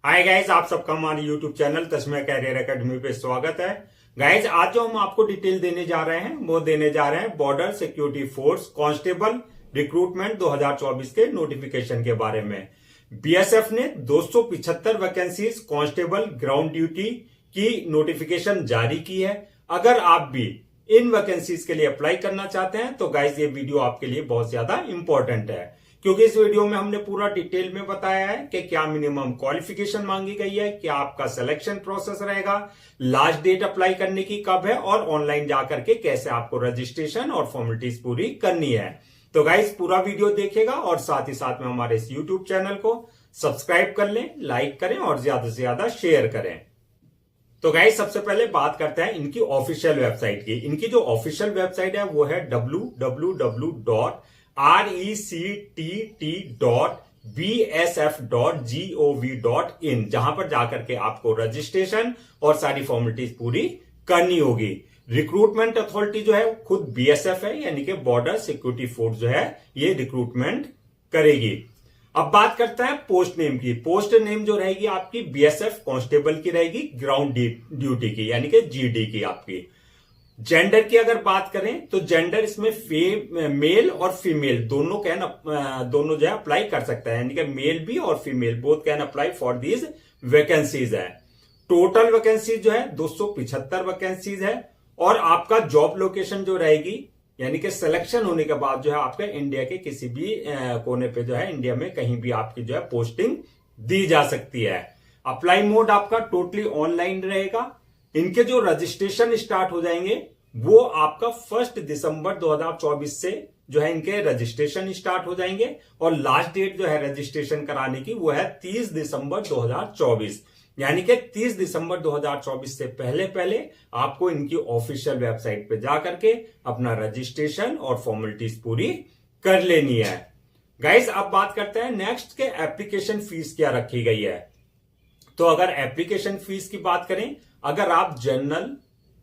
Hi guys, आप सबका हमारे यूट्यूब चैनल तस्मय कैरियर एकेडमी पे स्वागत है। गाइज, आज जो हम आपको डिटेल देने जा रहे हैं वो देने जा रहे हैं border security force constable recruitment 2024 के नोटिफिकेशन के बारे में। बीएसएफ ने 275 वैकेंसीज कांस्टेबल ग्राउंड ड्यूटी की नोटिफिकेशन जारी की है। अगर आप भी इन वैकेंसीज के लिए अप्लाई करना चाहते हैं तो गाइज ये वीडियो आपके लिए बहुत ज्यादा इंपॉर्टेंट है, क्योंकि इस वीडियो में हमने पूरा डिटेल में बताया है कि क्या मिनिमम क्वालिफिकेशन मांगी गई है, क्या आपका सिलेक्शन प्रोसेस रहेगा, लास्ट डेट अप्लाई करने की कब है और ऑनलाइन जाकर के कैसे आपको रजिस्ट्रेशन और फॉर्मेलिटीज पूरी करनी है। तो गाइस पूरा वीडियो देखिएगा और साथ ही साथ में हमारे इस यूट्यूब चैनल को सब्सक्राइब कर लें, लाइक करें और ज्यादा से ज्यादा शेयर करें। तो गाइस सबसे पहले बात करते हैं इनकी ऑफिशियल वेबसाइट की। इनकी जो ऑफिशियल वेबसाइट है वो है www.rectt.bsf.gov.in, जहां पर जाकर के आपको रजिस्ट्रेशन और सारी फॉर्मेलिटीज पूरी करनी होगी। रिक्रूटमेंट अथॉरिटी जो है खुद बीएसएफ है, यानी कि बॉर्डर सिक्योरिटी फोर्स जो है ये रिक्रूटमेंट करेगी। अब बात करते हैं पोस्ट नेम की। पोस्ट नेम जो रहेगी आपकी बीएसएफ कांस्टेबल की रहेगी, ग्राउंड ड्यूटी की, यानी कि जीडी की आपकी। जेंडर की अगर बात करें तो जेंडर इसमें मेल और फीमेल दोनों जो है अप्लाई कर सकता है, यानी कि मेल भी और female both can apply for these vacancies है। टोटल वैकेंसीज जो है 275 वैकेंसीज है और आपका जॉब लोकेशन जो रहेगी, यानी कि सिलेक्शन होने के बाद जो है आपका इंडिया के किसी भी कोने पे जो है इंडिया में कहीं भी आपकी जो है पोस्टिंग दी जा सकती है। अप्लाई मोड आपका टोटली ऑनलाइन रहेगा। इनके जो रजिस्ट्रेशन स्टार्ट हो जाएंगे वो आपका 1 दिसंबर 2024 से जो है इनके रजिस्ट्रेशन स्टार्ट हो जाएंगे और लास्ट डेट जो है रजिस्ट्रेशन कराने की वो है 30 दिसंबर 2024, यानी कि 30 दिसंबर 2024 से पहले आपको इनकी ऑफिशियल वेबसाइट पे जाकर के अपना रजिस्ट्रेशन और फॉर्मेलिटीज पूरी कर लेनी है। गाइस अब बात करते हैं नेक्स्ट के एप्लीकेशन फीस क्या रखी गई है। तो अगर एप्लीकेशन फीस की बात करें, अगर आप जनरल,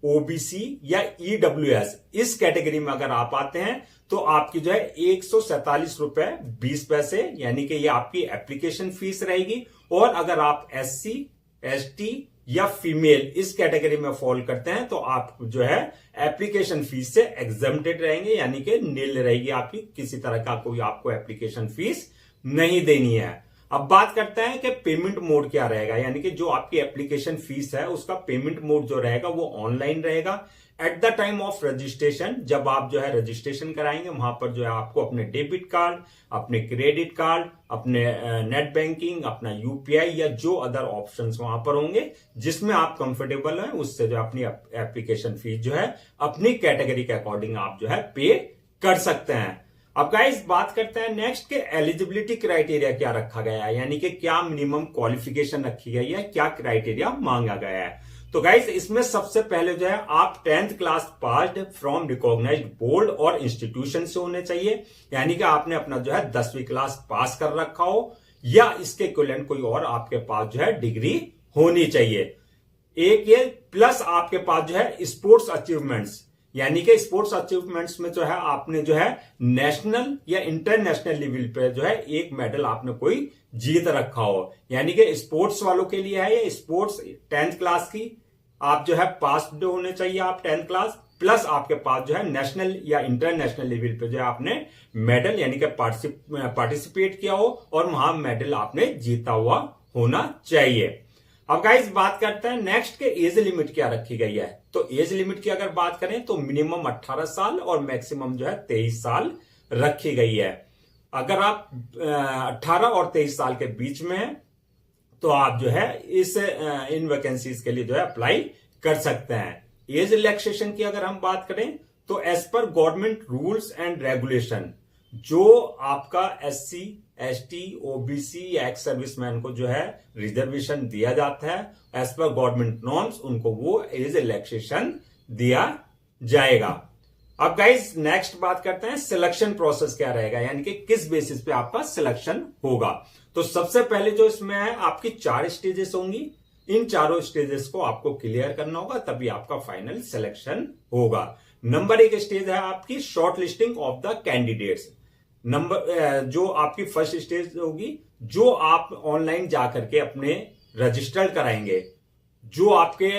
ओबीसी या ईडब्ल्यूएस इस कैटेगरी में अगर आप आते हैं तो आपकी जो है 147 रुपए 20 पैसे, यानी कि ये आपकी एप्लीकेशन फीस रहेगी। और अगर आप एससी, एसटी या फीमेल इस कैटेगरी में फॉल करते हैं तो आप जो है एप्लीकेशन फीस से एग्जम्प्टेड रहेंगे, यानी कि नील रहेगी आपकी, किसी तरह का कोई आपको एप्लीकेशन फीस नहीं देनी है। अब बात करते हैं कि पेमेंट मोड क्या रहेगा, यानी कि जो आपकी एप्लीकेशन फीस है उसका पेमेंट मोड जो रहेगा वो ऑनलाइन रहेगा। At the time of registration, जब आप जो है रजिस्ट्रेशन कराएंगे वहां पर जो है आपको अपने डेबिट कार्ड, अपने क्रेडिट कार्ड, अपने नेट बैंकिंग, अपना यूपीआई या जो अदर ऑप्शंस वहां पर होंगे जिसमें आप कंफर्टेबल हैं उससे जो अपनी एप्लीकेशन फीस जो है अपनी कैटेगरी के अकॉर्डिंग आप जो है पे कर सकते हैं। अब गाइस बात करते हैं नेक्स्ट के एलिजिबिलिटी क्राइटेरिया क्या रखा गया है, यानी कि क्या मिनिमम क्वालिफिकेशन रखी गई है, क्या क्राइटेरिया मांगा गया है। तो गाइस इसमें सबसे पहले जो है आप 10th class passed from recognised board और इंस्टीट्यूशन से होने चाहिए, यानी कि आपने अपना जो है 10वीं क्लास पास कर रखा हो या इसके इक्विवेलेंट कोई और आपके पास जो है डिग्री होनी चाहिए। एक ये प्लस आपके पास जो है स्पोर्ट्स अचीवमेंट्स, यानी कि स्पोर्ट्स अचीवमेंट्स में जो है आपने जो है नेशनल या इंटरनेशनल लेवल पे जो है एक मेडल आपने कोई जीत रखा हो, यानी कि स्पोर्ट्स वालों के लिए है ये स्पोर्ट्स 10th क्लास की आप जो है पास होने चाहिए आप 10th क्लास, प्लस आपके पास जो है नेशनल या इंटरनेशनल लेवल पे जो है आपने मेडल यानी कि पार्टिसिपेट किया हो और वहां मेडल आपने जीता हुआ होना चाहिए। अब गाइस बात करते हैं नेक्स्ट के एज लिमिट क्या रखी गई है। तो एज लिमिट की अगर बात करें तो मिनिमम 18 साल और मैक्सिमम जो है 23 साल रखी गई है। अगर आप 18 और 23 साल के बीच में हैं तो आप जो है इन वैकेंसीज के लिए जो है अप्लाई कर सकते हैं। एज रिलैक्सेशन की अगर हम बात करें तो as per government rules and regulation जो आपका एससी, एसटी, ओबीसी या एक्स सर्विसमैन को जो है रिजर्वेशन दिया जाता है एज पर गवर्नमेंट नॉर्म्स, उनको वो एज रिलैक्सेशन दिया जाएगा। अब गाइस नेक्स्ट बात करते हैं सिलेक्शन प्रोसेस क्या रहेगा, यानी कि किस बेसिस पे आपका सिलेक्शन होगा। तो सबसे पहले जो इसमें है आपकी 4 स्टेजेस होंगी। इन चारों स्टेजेस को आपको क्लियर करना होगा तभी आपका फाइनल सिलेक्शन होगा। नंबर 1 स्टेज है आपकी short listing of the candidates. जो आपकी फर्स्ट स्टेज होगी, जो आप ऑनलाइन जाकर के अपने रजिस्टर्ड कराएंगे, जो आपके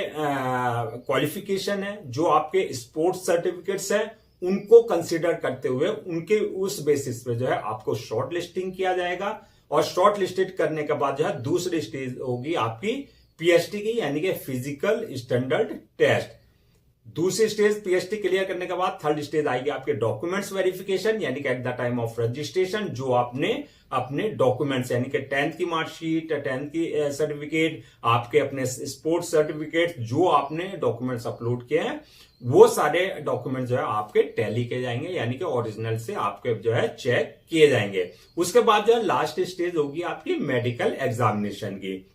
क्वालिफिकेशन है, जो आपके स्पोर्ट्स सर्टिफिकेट्स हैं, उनको कंसीडर करते हुए उनके उस बेसिस पे जो है आपको शॉर्ट लिस्टिंग किया जाएगा। और शॉर्ट लिस्टेड करने के बाद जो है दूसरी स्टेज होगी आपकी पीएसटी की, यानी कि फिजिकल स्टैंडर्ड टेस्ट। दूसरी स्टेज पीएसटी क्लियर करने के बाद थर्ड स्टेज आएगी आपके डॉक्यूमेंट्स वेरिफिकेशन, यानी कि at the time of registration जो आपने अपने डॉक्यूमेंट्स यानी कि 10th की मार्कशीट, 10th की सर्टिफिकेट, आपके अपने स्पोर्ट्स सर्टिफिकेट, जो आपने डॉक्यूमेंट्स अपलोड किए हैं, वो सारे डॉक्यूमेंट जो है आपके टैली किए जाएंगे, यानी कि ओरिजिनल से आपके जो है चेक किए जाएंगे। उसके बाद जो है लास्ट स्टेज होगी आपकी मेडिकल एग्जामिनेशन की।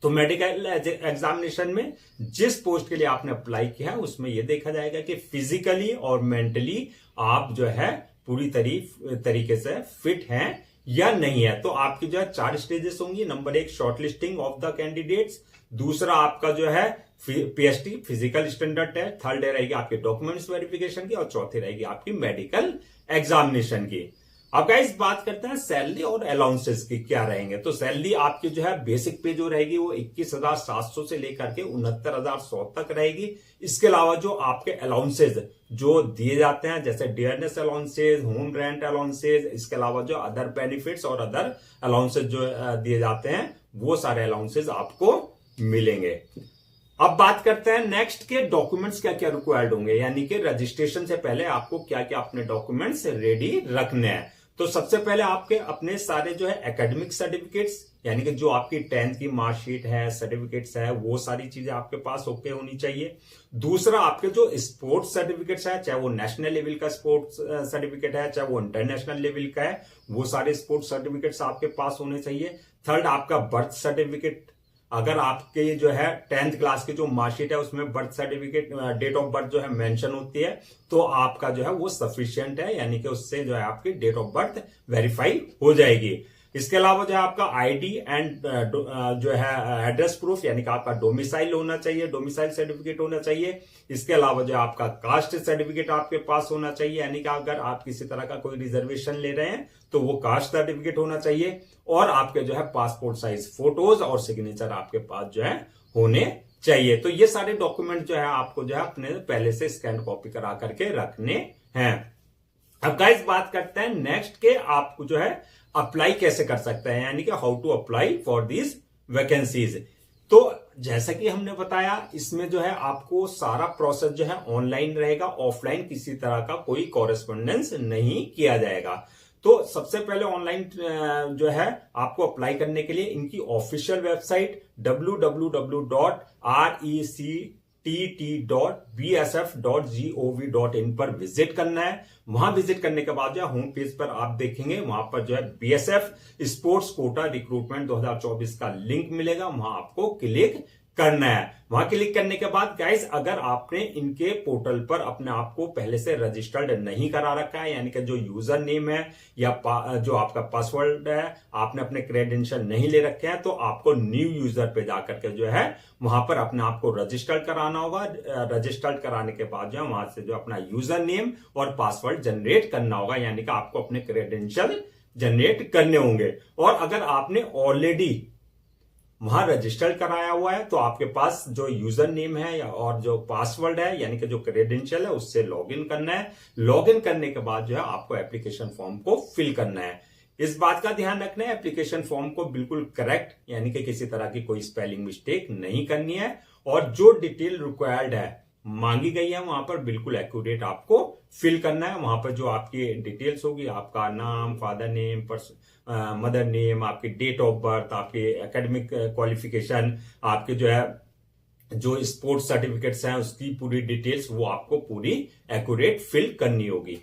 तो मेडिकल एग्जामिनेशन में जिस पोस्ट के लिए आपने अप्लाई किया है उसमें यह देखा जाएगा कि फिजिकली और मेंटली आप जो है पूरी तरीके से फिट हैं या नहीं है। तो आपकी जो है 4 स्टेजेस होंगी। Number 1 shortlisting of the candidates, दूसरा आपका जो है PST physical standard test, third रहेगी आपकी डॉक्यूमेंट्स वेरिफिकेशन की, और चौथी रहेगी आपकी मेडिकल एग्जामिनेशन की। अब गाइस बात करते हैं सैलरी और अलाउंसेस की क्या रहेंगे। तो सैलरी आपकी जो है बेसिक पे जो रहेगी वो 21,700 से लेकर के 69,100 तक रहेगी। इसके अलावा जो आपके अलाउंसेज जो दिए जाते हैं, जैसे dearness allowances, home rent allowances, इसके अलावा जो अदर बेनिफिट्स और अदर अलाउंसेज जो दिए जाते हैं, वो सारे अलाउंसेज आपको मिलेंगे। अब बात करते हैं नेक्स्ट के डॉक्यूमेंट्स क्या क्या रिक्वायर्ड होंगे, यानी कि रजिस्ट्रेशन से पहले आपको क्या क्या अपने डॉक्यूमेंट्स रेडी रखने हैं। तो सबसे पहले आपके अपने सारे जो है एकेडमिक सर्टिफिकेट्स, यानी कि जो आपकी 10th की मार्कशीट है, सर्टिफिकेट्स है, वो सारी चीजें आपके पास ओके होनी चाहिए। दूसरा आपके जो स्पोर्ट्स सर्टिफिकेट्स है, चाहे वो नेशनल लेवल का स्पोर्ट्स सर्टिफिकेट है, चाहे वो इंटरनेशनल लेवल का है, वो सारे स्पोर्ट्स सर्टिफिकेट्स आपके पास होने चाहिए। थर्ड आपका बर्थ सर्टिफिकेट, अगर आपके जो है 10th क्लास की जो मार्कशीट है उसमें birth certificate date of birth जो है मेंशन होती है, तो आपका जो है वो सफिशिएंट है, यानी कि उससे जो है आपकी डेट ऑफ बर्थ वेरीफाई हो जाएगी। इसके अलावा जो है आपका आईडी एंड जो है एड्रेस प्रूफ, यानी कि आपका डोमिसाइल होना चाहिए, डोमिसाइल सर्टिफिकेट होना चाहिए। इसके अलावा जो है आपका कास्ट सर्टिफिकेट आपके पास होना चाहिए, यानी कि अगर आप किसी तरह का कोई रिजर्वेशन ले रहे हैं तो वो कास्ट सर्टिफिकेट होना चाहिए। और आपके जो है पासपोर्ट साइज फोटोज और सिग्नेचर आपके पास जो है होने चाहिए। तो ये सारे डॉक्यूमेंट जो है आपको जो है अपने पहले से स्कैन कॉपी करा करके रखने हैं। अब गाइस बात करते हैं नेक्स्ट के आपको जो है अप्लाई कैसे कर सकते हैं, यानी कि how to apply for this vacancies. तो जैसा कि हमने बताया, इसमें जो है आपको सारा प्रोसेस जो है ऑनलाइन रहेगा, ऑफलाइन किसी तरह का कोई कॉरेस्पॉन्डेंस नहीं किया जाएगा। तो सबसे पहले ऑनलाइन जो है आपको अप्लाई करने के लिए इनकी ऑफिशियल वेबसाइट www.rectt.bsf.gov.in पर विजिट करना है। वहां विजिट करने के बाद जो है होम पेज पर आप देखेंगे, वहां पर जो है बीएसएफ स्पोर्ट्स कोटा रिक्रूटमेंट 2024 का लिंक मिलेगा, वहां आपको क्लिक करना है। वहां क्लिक करने के बाद गाइस, अगर आपने इनके पोर्टल पर अपने आप को पहले से रजिस्टर्ड नहीं करा रखा है, यानी कि जो यूजर नेम है या जो आपका पासवर्ड है आपने अपने क्रेडेंशियल नहीं ले रखे हैं, तो आपको न्यू यूजर पे जाकर के जो है वहां पर अपने आप को रजिस्टर्ड कराना होगा। रजिस्टर्ड कराने के बाद जो है वहां से जो अपना यूजर नेम और पासवर्ड जनरेट करना होगा, यानी कि आपको अपने क्रेडेंशियल जनरेट करने होंगे। और अगर आपने ऑलरेडी वहां रजिस्टर्ड कराया हुआ है तो आपके पास जो यूजर नेम है और जो पासवर्ड है, यानी कि जो क्रेडेंशियल है, उससे लॉगिन करना है। लॉगिन करने के बाद जो है आपको एप्लीकेशन फॉर्म को फिल करना है। इस बात का ध्यान रखना है, एप्लीकेशन फॉर्म को बिल्कुल करेक्ट, यानी कि किसी तरह की कोई स्पेलिंग मिस्टेक नहीं करनी है, और जो डिटेल रिक्वायर्ड है मांगी गई है वहां पर बिल्कुल एक्यूरेट आपको फिल करना है। वहां पर जो आपकी डिटेल्स होगी, आपका नाम, फादर नेम, मदर नेम, आपकी डेट ऑफ बर्थ, आपके एकेडमिक क्वालिफिकेशन, आपके जो है जो स्पोर्ट्स सर्टिफिकेट्स हैं उसकी पूरी डिटेल्स वो आपको पूरी एक्यूरेट फिल करनी होगी।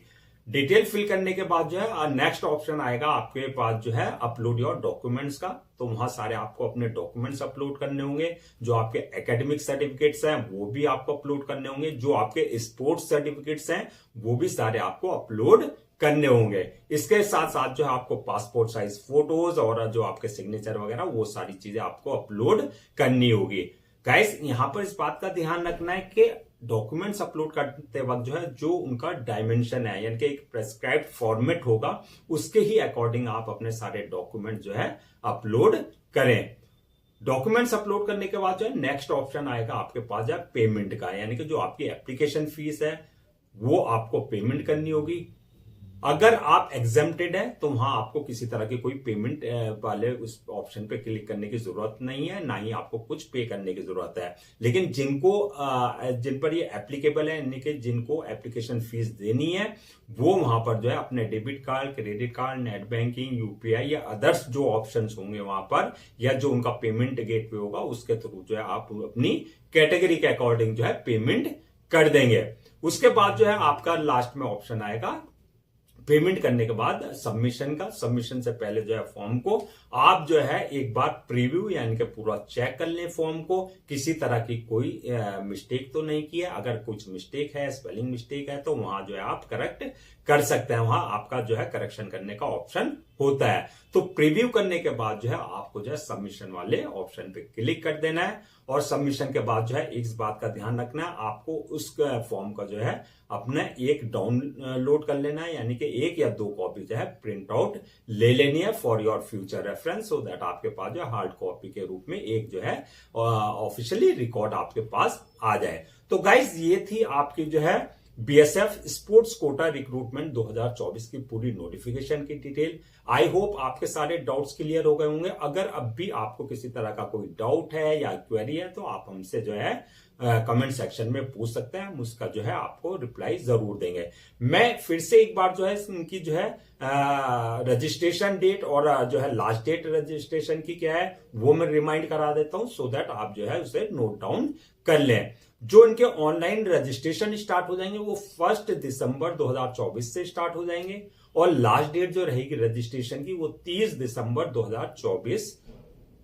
डिटेल फिल करने के बाद जो है नेक्स्ट ऑप्शन आएगा आपके पास जो है अपलोड योर डॉक्यूमेंट्स का। तो वहां सारे आपको अपने डॉक्यूमेंट्स अपलोड करने होंगे। जो आपके एकेडमिक सर्टिफिकेट्स हैं वो भी आपको अपलोड करने होंगे, जो आपके स्पोर्ट्स सर्टिफिकेट्स हैं वो भी सारे आपको अपलोड करने होंगे। इसके साथ साथ जो है आपको पासपोर्ट साइज फोटोज और जो आपके सिग्नेचर वगैरह वो सारी चीजें आपको अपलोड करनी होगी। गाइस यहां पर इस बात का ध्यान रखना है कि डॉक्यूमेंट्स अपलोड करते वक्त जो है जो उनका डायमेंशन है, यानी कि एक प्रेस्क्राइब्ड फॉर्मेट होगा, उसके ही अकॉर्डिंग आप अपने सारे डॉक्यूमेंट जो है अपलोड करें। डॉक्यूमेंट्स अपलोड करने के बाद जो है नेक्स्ट ऑप्शन आएगा आपके पास जो है पेमेंट का, यानी कि जो आपकी एप्लीकेशन फीस है वो आपको पेमेंट करनी होगी। अगर आप एग्जेम्प्टेड है तो वहां आपको किसी तरह की कोई पेमेंट वाले उस ऑप्शन पे क्लिक करने की जरूरत नहीं है, ना ही आपको कुछ पे करने की जरूरत है। लेकिन जिन पर ये एप्लीकेबल है, यानी कि जिनको एप्लीकेशन फीस देनी है, वो वहां पर जो है अपने debit card, credit card, net banking, UPI या अदर्स जो ऑप्शंस होंगे वहां पर, या जो उनका पेमेंट गेटवे होगा उसके थ्रू जो है आप अपनी कैटेगरी के अकॉर्डिंग जो है पेमेंट कर देंगे। उसके बाद जो है आपका लास्ट में ऑप्शन आएगा पेमेंट करने के बाद सबमिशन का। सबमिशन से पहले जो है फॉर्म को आप जो है एक बार प्रीव्यू यानी कि पूरा चेक कर लें फॉर्म को, किसी तरह की कोई मिस्टेक तो नहीं की है। अगर कुछ मिस्टेक है, स्पेलिंग मिस्टेक है, तो वहां जो है आप करेक्ट कर सकते हैं, वहां आपका जो है करेक्शन करने का ऑप्शन होता है। तो प्रीव्यू करने के बाद जो है आपको जो है सबमिशन वाले ऑप्शन पे क्लिक कर देना है, और सबमिशन के बाद जो है इस बात का ध्यान रखना है, आपको उस फॉर्म का जो है अपने एक डाउनलोड कर लेना है, यानी कि एक या दो कॉपी जो है प्रिंट आउट ले लेनी है for your future reference, so that आपके पास जो है हार्ड कॉपी के रूप में एक जो है ऑफिशियली रिकॉर्ड आपके पास आ जाए। तो गाइज ये थी आपकी जो है बीएसएफ स्पोर्ट्स कोटा रिक्रूटमेंट 2024 की पूरी नोटिफिकेशन की डिटेल। आई होप आपके सारे डाउट्स क्लियर हो गए होंगे। अगर अब भी आपको किसी तरह का कोई डाउट है या क्वेरी है तो आप हमसे जो है कमेंट सेक्शन में पूछ सकते हैं, हम उसका जो है आपको रिप्लाई जरूर देंगे। मैं फिर से एक बार जो है इनकी जो है रजिस्ट्रेशन डेट और जो है लास्ट डेट रजिस्ट्रेशन की क्या है वो मैं रिमाइंड करा देता हूं, सो दैट आप जो है उसे नोट डाउन कर लें। जो इनके ऑनलाइन रजिस्ट्रेशन स्टार्ट हो जाएंगे वो 1 दिसंबर 2024 से स्टार्ट हो जाएंगे, और लास्ट डेट जो रहेगी रजिस्ट्रेशन की वो 30 दिसंबर 2024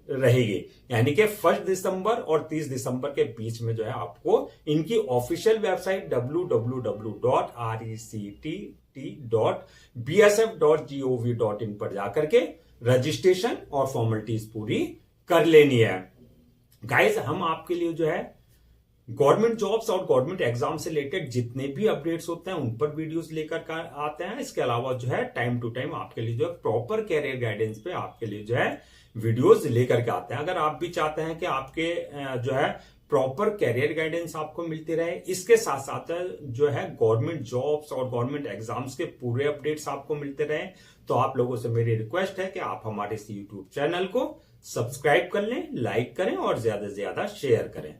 रहेगी। यानी कि 1 दिसंबर और 30 दिसंबर के बीच में जो है आपको इनकी ऑफिशियल वेबसाइट www.rectt.bsf.gov.in पर जाकर के रजिस्ट्रेशन और फॉर्मेलिटीज पूरी कर लेनी है। गाइस, हम आपके लिए जो है गवर्नमेंट जॉब्स और गवर्नमेंट एग्जाम से रिलेटेड जितने भी अपडेट्स होते हैं उन पर वीडियोस लेकर आते हैं। इसके अलावा जो है टाइम टू टाइम आपके लिए जो है प्रॉपर कैरियर गाइडेंस पे आपके लिए जो है वीडियोस लेकर के आते हैं। अगर आप भी चाहते हैं कि आपके जो है प्रॉपर कैरियर गाइडेंस आपको मिलती रहे, इसके साथ साथ जो है गवर्नमेंट जॉब्स और गवर्नमेंट एग्जाम्स के पूरे अपडेट्स आपको मिलते रहे, तो आप लोगों से मेरी रिक्वेस्ट है कि आप हमारे इस यूट्यूब चैनल को सब्सक्राइब कर लें, लाइक करें और ज्यादा से ज्यादा शेयर करें।